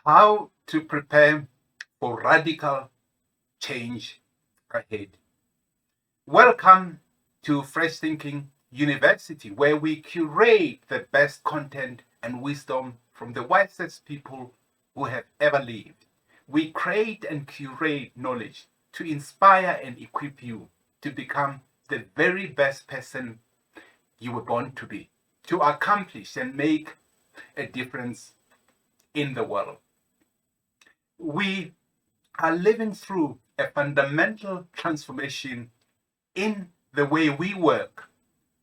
How to prepare for radical change ahead. Welcome to Fresh Thinking University, where we curate the best content and wisdom from the wisest people who have ever lived. We create and curate knowledge to inspire and equip you to become the very best person you were born to be, to accomplish and make a difference in the world. We are living through a fundamental transformation in the way we work.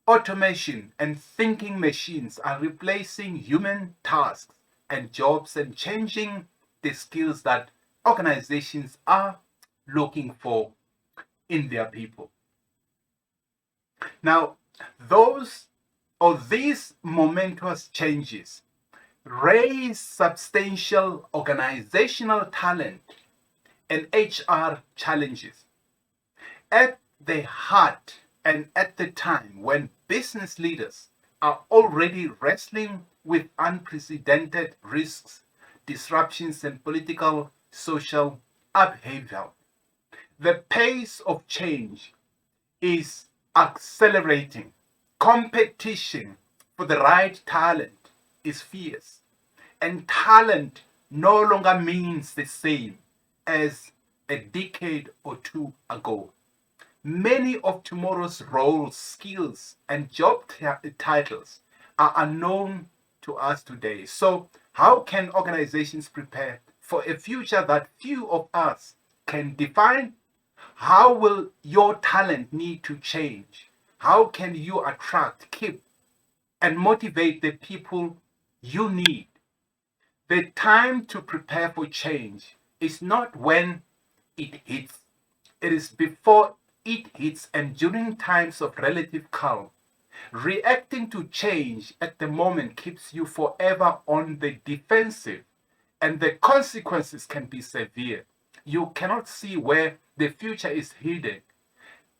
Automation and thinking machines are replacing human tasks and jobs and changing the skills that organizations are looking for in their people. Now, these momentous changes raise substantial organizational talent and HR challenges at the heart and at the time when business leaders are already wrestling with unprecedented risks, disruptions, and political social upheaval. The pace of change is accelerating. Competition for the right talent is fierce, and talent no longer means the same as a decade or two ago. Many of tomorrow's roles, skills, and job titles are unknown to us today. So, how can organizations prepare for a future that few of us can define? How will your talent need to change? How can you attract, keep, and motivate the people you need? The time to prepare for change is not when it hits, it is before it hits and during times of relative calm. Reacting to change at the moment keeps you forever on the defensive, and the consequences can be severe. You cannot see where the future is hidden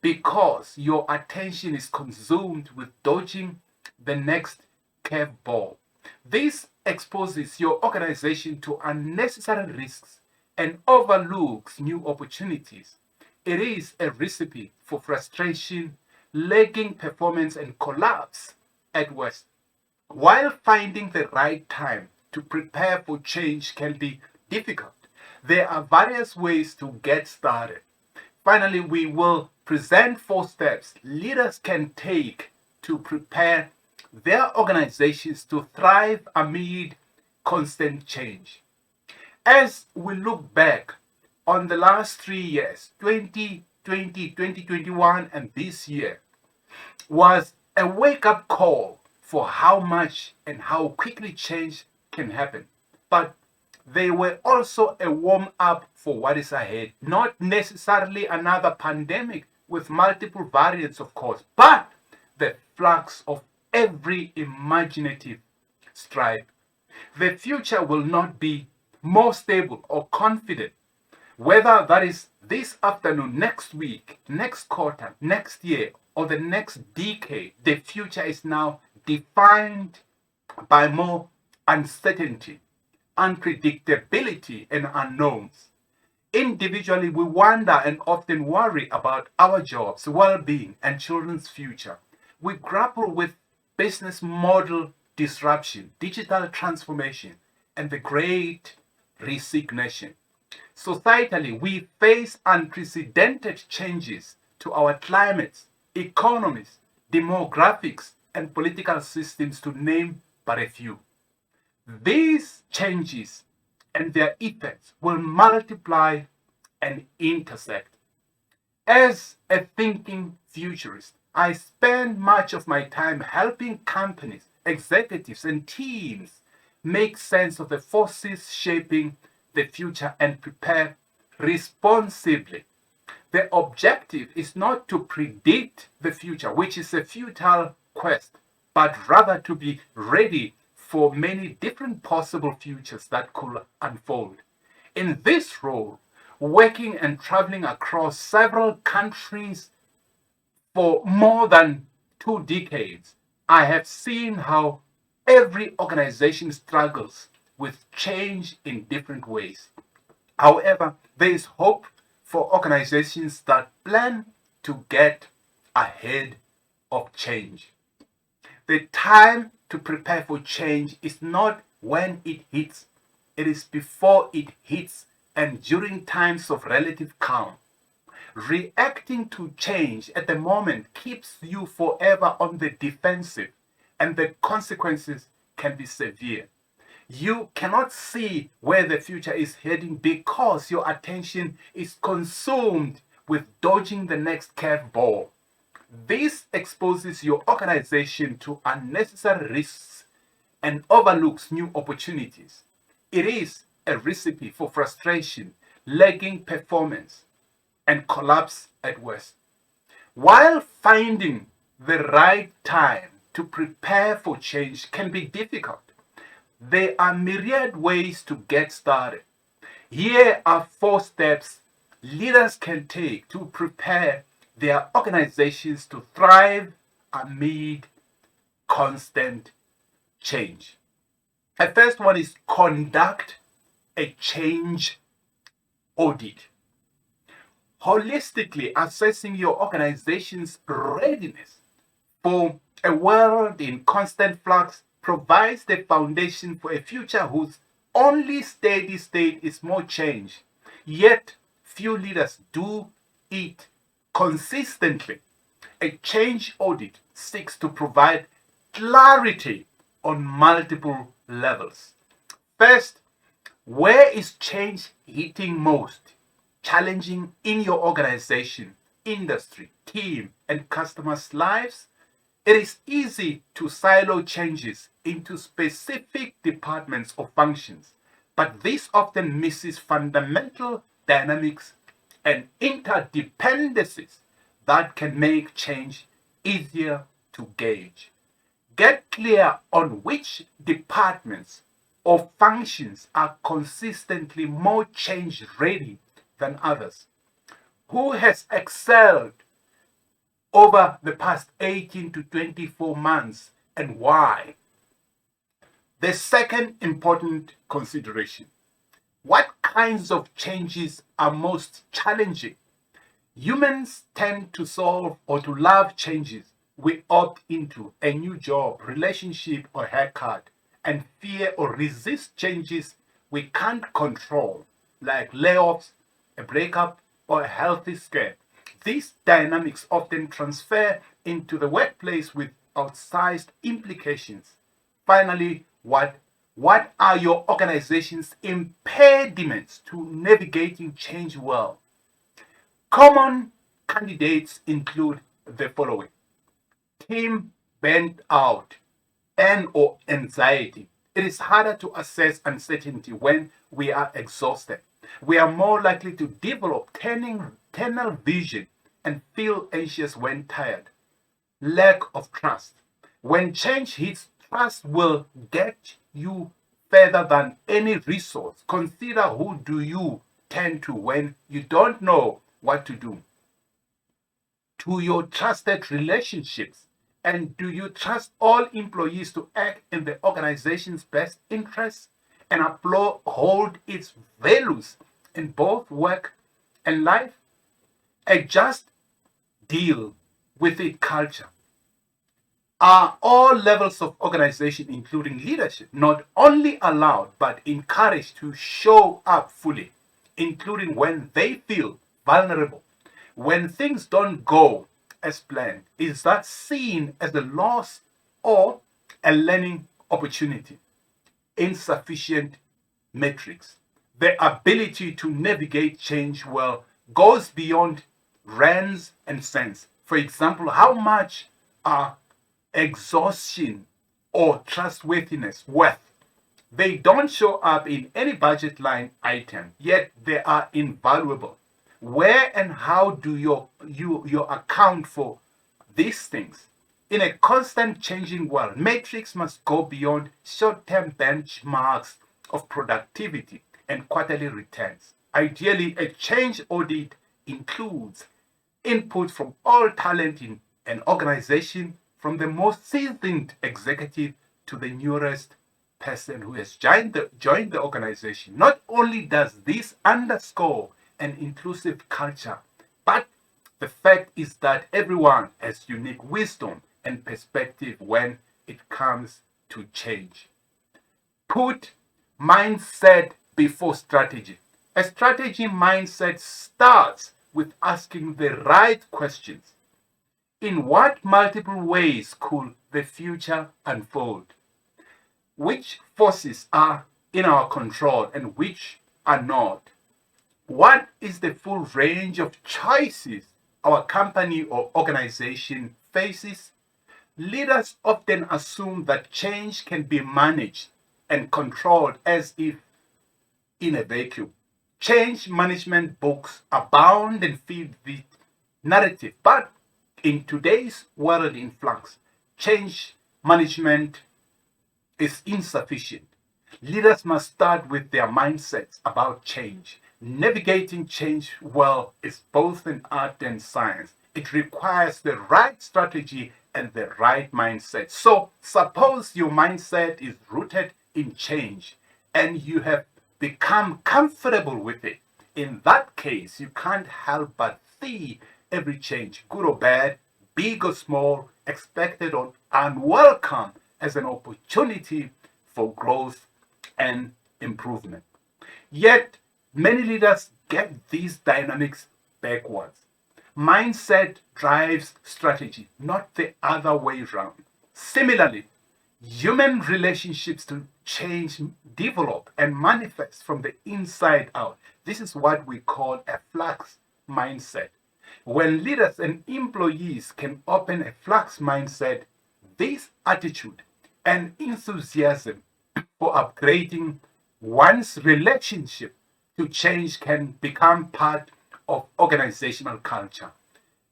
because your attention is consumed with dodging the next curveball. This exposes your organization to unnecessary risks and overlooks new opportunities. It is a recipe for frustration, lagging performance, and collapse at worst. While finding the right time to prepare for change can be difficult, there are various ways to get started. Finally, we will present 4 steps leaders can take to prepare their organizations to thrive amid constant change. As we look back on the last 3 years, 2020, 2021, and this year, was a wake up call for how much and how quickly change can happen. But they were also a warm up for what is ahead. Not necessarily another pandemic with multiple variants, of course, but the flux of every imaginative stripe. The future will not be more stable or confident, whether that is this afternoon, next week, next quarter, next year, or the next decade. The future is now defined by more uncertainty, unpredictability, and unknowns. Individually, we wonder and often worry about our jobs, well being, and children's future. We grapple with business model disruption, digital transformation, and the great resignation. Societally, we face unprecedented changes to our climates, economies, demographics, and political systems, to name but a few. These changes and their effects will multiply and intersect. As a thinking futurist, I spend much of my time helping companies, executives, and teams make sense of the forces shaping the future and prepare responsibly. The objective is not to predict the future, which is a futile quest, but rather to be ready for many different possible futures that could unfold. In this role, working and traveling across several countries for more than 2 decades, I have seen how every organization struggles with change in different ways. However, there is hope for organizations that plan to get ahead of change. The time to prepare for change is not when it hits, it is before it hits and during times of relative calm. Reacting to change at the moment keeps you forever on the defensive, and the consequences can be severe. You cannot see where the future is heading because your attention is consumed with dodging the next curveball. This exposes your organization to unnecessary risks and overlooks new opportunities. It is a recipe for frustration, lagging performance, and collapse at worst. While finding the right time to prepare for change can be difficult, there are myriad ways to get started. Here are 4 steps leaders can take to prepare their organizations to thrive amid constant change. The first one is conduct a change audit. Holistically assessing your organization's readiness for a world in constant flux provides the foundation for a future whose only steady state is more change. Yet, few leaders do it consistently. A change audit seeks to provide clarity on multiple levels. First, where is change hitting most? Challenging in your organization, industry, team, and customers' lives? It is easy to silo changes into specific departments or functions, but this often misses fundamental dynamics and interdependencies that can make change easier to gauge. Get clear on which departments or functions are consistently more change ready than others. Who has excelled over the past 18 to 24 months and why? The second important consideration: what kinds of changes are most challenging? Humans tend to solve or to love changes we opt into: a new job, relationship, or haircut, and fear or resist changes we can't control, like layoffs, a breakup, or a healthy scare. These dynamics often transfer into the workplace with outsized implications. Finally, what are your organization's impediments to navigating change well? Common candidates include the following: team burnt out and or anxiety. It is harder to assess uncertainty when we are exhausted. We are more likely to develop tunnel vision and feel anxious when tired. Lack of trust. When change hits, trust will get you further than any resource. Consider, who do you turn to when you don't know what to do? To your trusted relationships. And do you trust all employees to act in the organization's best interests and uphold its values in both work and life? A just deal with it culture. Are all levels of organization, including leadership, not only allowed but encouraged to show up fully, including when they feel vulnerable? When things don't go as planned, is that seen as a loss or a learning opportunity? Insufficient metrics. The ability to navigate change well goes beyond rands and cents. For example, how much are exhaustion or trustworthiness worth? They don't show up in any budget line item, yet they are invaluable. Where and how do you account for these things? In a constant changing world, metrics must go beyond short-term benchmarks of productivity and quarterly returns. Ideally, a change audit includes input from all talent in an organization, from the most seasoned executive to the newest person who has joined the organization. Not only does this underscore an inclusive culture, but the fact is that everyone has unique wisdom and perspective when it comes to change. Put mindset before strategy. A strategy mindset starts with asking the right questions. In what multiple ways could the future unfold? Which forces are in our control and which are not? What is the full range of choices our company or organization faces? Leaders often assume that change can be managed and controlled as if in a vacuum. Change management books abound and feed the narrative, but in today's world in flux, change management is insufficient. Leaders must start with their mindsets about change. Navigating change well is both an art and science. It requires the right strategy and the right mindset. So, suppose your mindset is rooted in change and you have become comfortable with it. In that case, you can't help but see every change, good or bad, big or small, expected or unwelcome, as an opportunity for growth and improvement. Yet, many leaders get these dynamics backwards. Mindset drives strategy, not the other way around. Similarly, human relationships to change, develop, and manifest from the inside out. This is what we call a flux mindset. When leaders and employees can open a flux mindset, this attitude and enthusiasm for upgrading one's relationship to change can become part of organizational culture.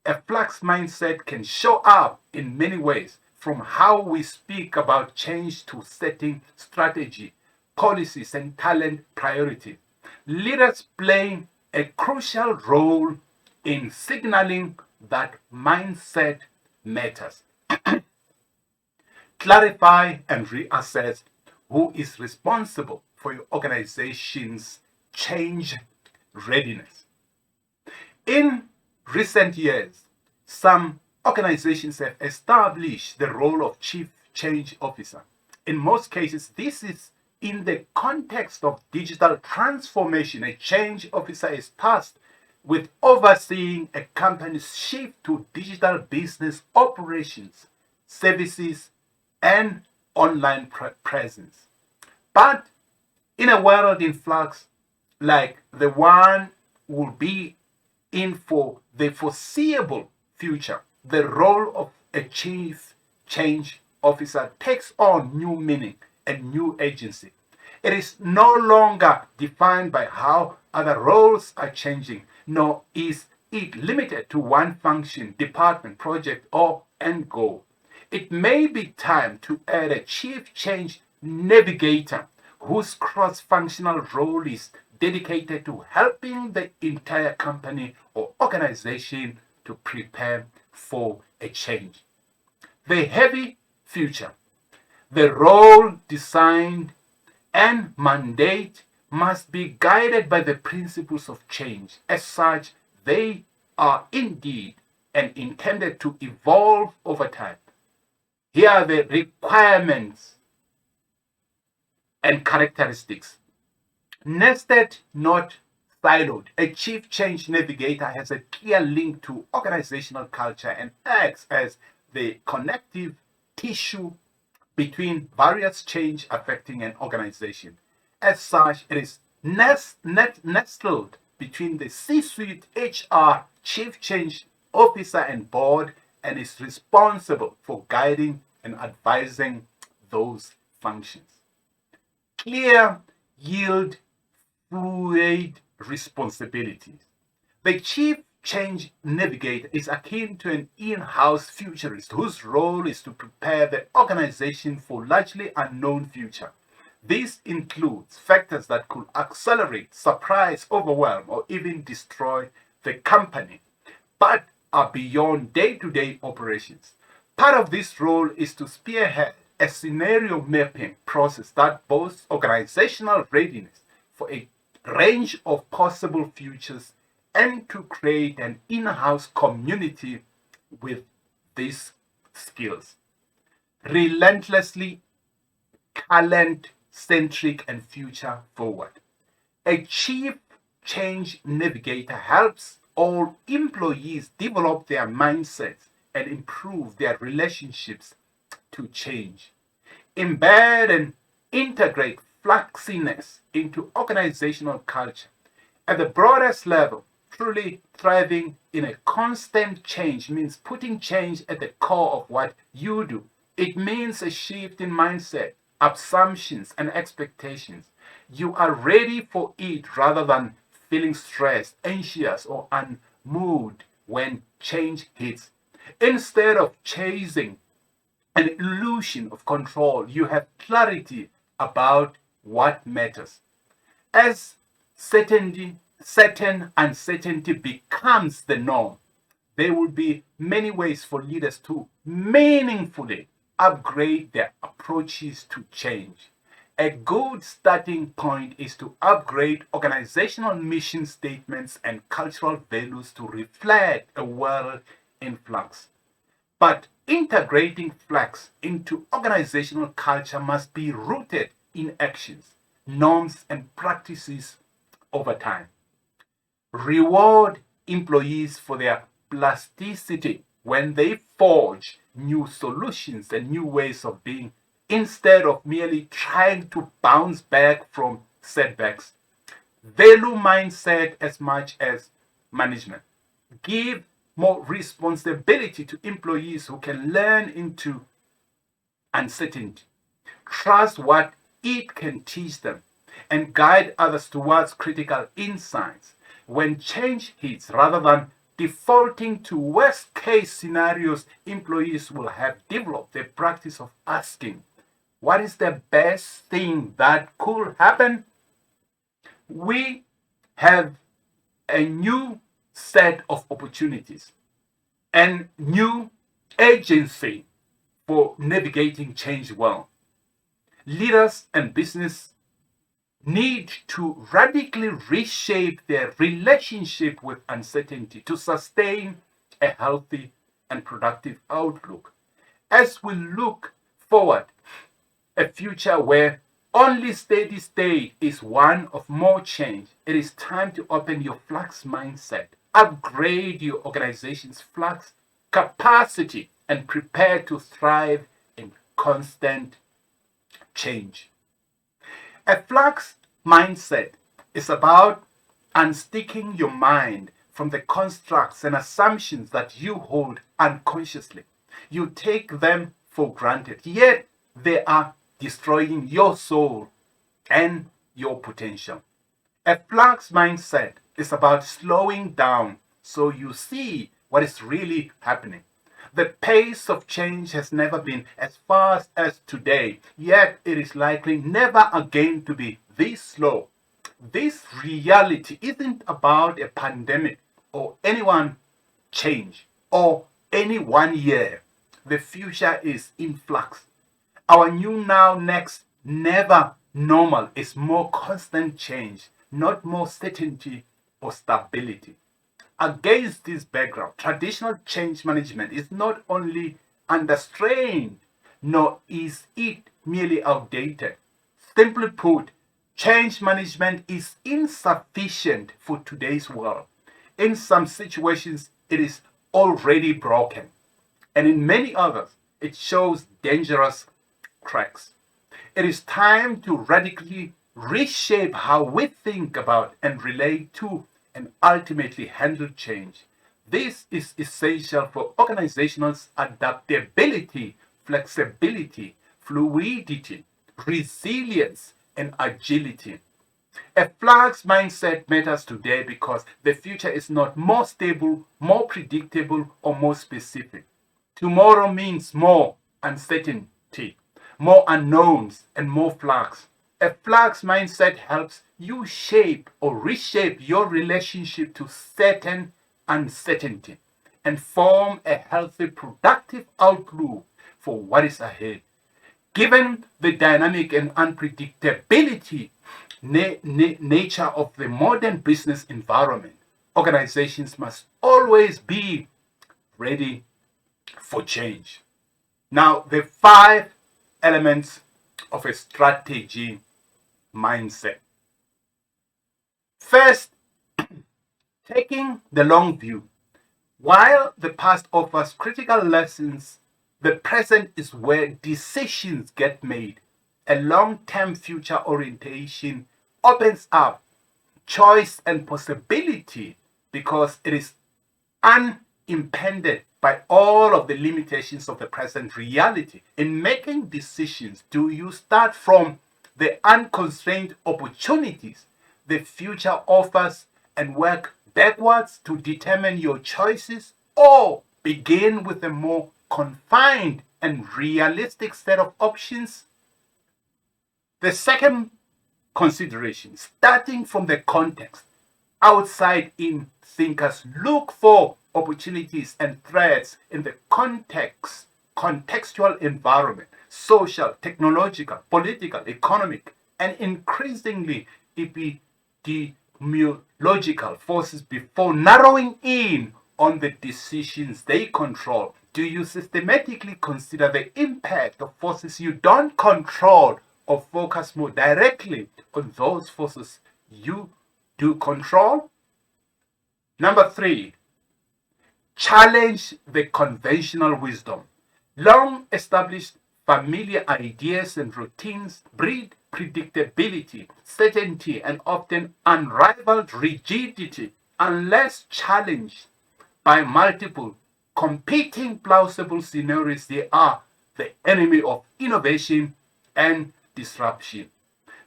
A flux mindset can show up in many ways, from how we speak about change to setting strategy, policies, and talent priorities. Leaders play a crucial role in signaling that mindset matters. Clarify and reassess who is responsible for your organization's change readiness. In recent years, some organizations have established the role of Chief Change Officer. In most cases, this is in the context of digital transformation. A change officer is tasked with overseeing a company's shift to digital business operations, services, and online presence. But in a world in flux, like the one will be in for the foreseeable future, the role of a chief change officer takes on new meaning and new agency. It is no longer defined by how other roles are changing, nor is it limited to one function, department, project, or end goal. It may be time to add a chief change navigator whose cross-functional role is dedicated to helping the entire company or organization to prepare for a change. The heavy future, the role designed and mandate must be guided by the principles of change. As such, they are indeed and intended to evolve over time. Here are the requirements and characteristics. Nested, not siloed. A chief change navigator has a clear link to organizational culture and acts as the connective tissue between various change affecting an organization. As such, it is nestled between the C-suite, HR, chief change officer, and board, and is responsible for guiding and advising those functions. Clear, yield, fluid responsibilities. The chief change navigator is akin to an in-house futurist whose role is to prepare the organization for largely unknown future. This includes factors that could accelerate, surprise, overwhelm, or even destroy the company, but are beyond day-to-day operations. Part of this role is to spearhead a scenario mapping process that boasts organizational readiness for a range of possible futures and to create an in-house community with these skills. Relentlessly talent centric and future forward. A chief change navigator helps all employees develop their mindsets and improve their relationships to change. Embed and integrate flexibility into organizational culture. At the broadest level, truly thriving in a constant change means putting change at the core of what you do. It means a shift in mindset, assumptions, and expectations. You are ready for it rather than feeling stressed, anxious, or unmoved when change hits. Instead of chasing an illusion of control, you have clarity about what matters. As certain uncertainty becomes the norm, there will be many ways for leaders to meaningfully upgrade their approaches to change. A good starting point is to upgrade organizational mission statements and cultural values to reflect a world in flux. But integrating flex into organizational culture must be rooted in actions, norms, and practices over time. Reward employees for their plasticity when they forge new solutions and new ways of being instead of merely trying to bounce back from setbacks. Value mindset as much as management. Give more responsibility to employees who can learn into uncertainty, trust what it can teach them, and guide others towards critical insights when change hits. Rather than defaulting to worst case scenarios, employees will have developed the practice of asking, what is the best thing that could happen? We have a new set of opportunities and new agency for navigating change well. Leaders and business need to radically reshape their relationship with uncertainty to sustain a healthy and productive outlook. As we look forward, a future where only steady state is one of more change, it is time to open your flux mindset, upgrade your organization's flux capacity, and prepare to thrive in constant change. A flux mindset is about unsticking your mind from the constructs and assumptions that you hold unconsciously. You take them for granted, yet they are destroying your soul and your potential. A flux mindset is about slowing down so you see what is really happening. The pace of change has never been as fast as today, yet it is likely never again to be this slow. This reality isn't about a pandemic or any one change or any one year. The future is in flux. Our new now, next, never normal is more constant change, not more certainty or stability. Against this background, traditional change management is not only under strain, nor is it merely outdated. Simply put, change management is insufficient for today's world. In some situations, it is already broken, and in many others, it shows dangerous cracks. It is time to radically reshape how we think about and relate to and ultimately handle change. This is essential for organizational adaptability, flexibility, fluidity, resilience, and agility. A flux mindset matters today because the future is not more stable, more predictable, or more specific. Tomorrow means more uncertainty, more unknowns, and more flux. A flux mindset helps you shape or reshape your relationship to certain uncertainty and form a healthy, productive outlook for what is ahead. Given the dynamic and unpredictability nature of the modern business environment, organizations must always be ready for change. Now, the 5 elements of a strategy mindset. First, taking the long view. While the past offers critical lessons, the present is where decisions get made. A long-term future orientation opens up choice and possibility because it is unimpeded by all of the limitations of the present reality. In making decisions, do you start from the unconstrained opportunities the future offers and work backwards to determine your choices, or begin with a more confined and realistic set of options? The second consideration, starting from the context. Outside in thinkers look for opportunities and threats in the contextual environment, social, technological, political, economic, and increasingly epidemiological forces before narrowing in on the decisions they control. Do you systematically consider the impact of forces you don't control, or focus more directly on those forces you do control? Number 3, challenge the conventional wisdom. Long established familiar ideas and routines breed predictability, certainty, and often unrivaled rigidity unless challenged by multiple competing plausible scenarios. They are the enemy of innovation and disruption.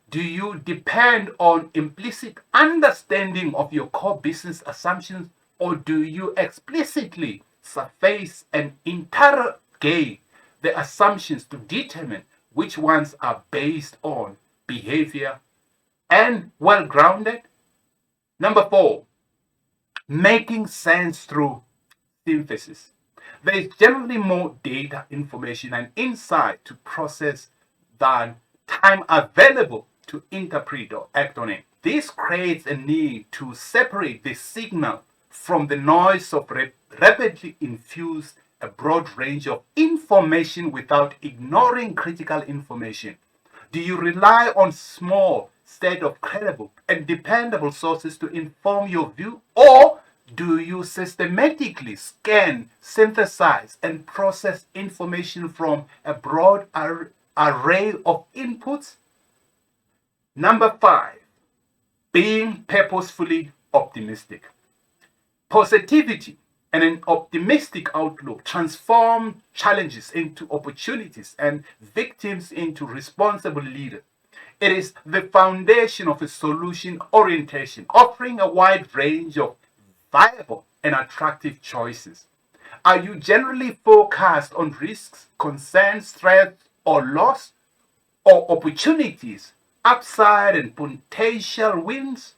Do you depend on implicit understanding of your core business assumptions, or do you explicitly surface and interrogate the assumptions to determine which ones are based on behavior and well grounded? Number 4, making sense through synthesis. There is generally more data, information, and insight to process than time available to interpret or act on it. This creates a need to separate the signal from the noise of rapidly infuse a broad range of information without ignoring critical information. Do you rely on small set of credible and dependable sources to inform your view, or do you systematically scan, synthesize, and process information from a broad array of inputs? Number 5, being purposefully optimistic. Positivity and an optimistic outlook transform challenges into opportunities and victims into responsible leaders. It is the foundation of a solution orientation, offering a wide range of viable and attractive choices. Are you generally focused on risks, concerns, threats, or loss, or opportunities, upside, and potential wins?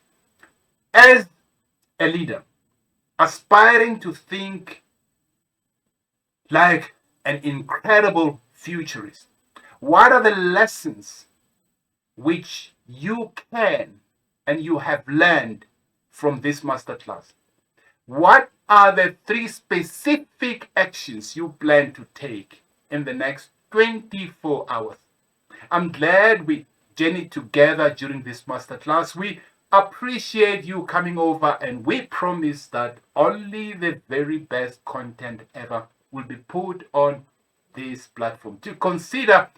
As a leader, aspiring to think like an incredible futurist, what are the lessons which you can and you have learned from this masterclass? What are the 3 specific actions you plan to take in the next 24 hours? I'm glad we journeyed together during this masterclass. We appreciate you coming over, and we promise that only the very best content ever will be put on this platform. To consider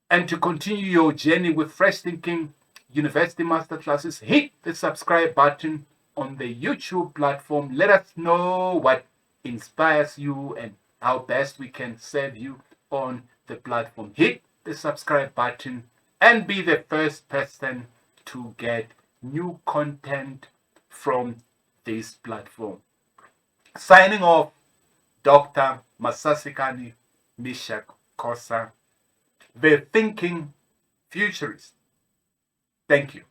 and to continue your journey with Fresh Thinking University Masterclasses, hit the subscribe button on the YouTube platform. Let us know what inspires you and how best we can serve you on the platform. Hit the subscribe button and be the first person to get new content from this platform. Signing off, Dr. Masasikani Mishak Kosa, the Thinking Futurist. Thank you.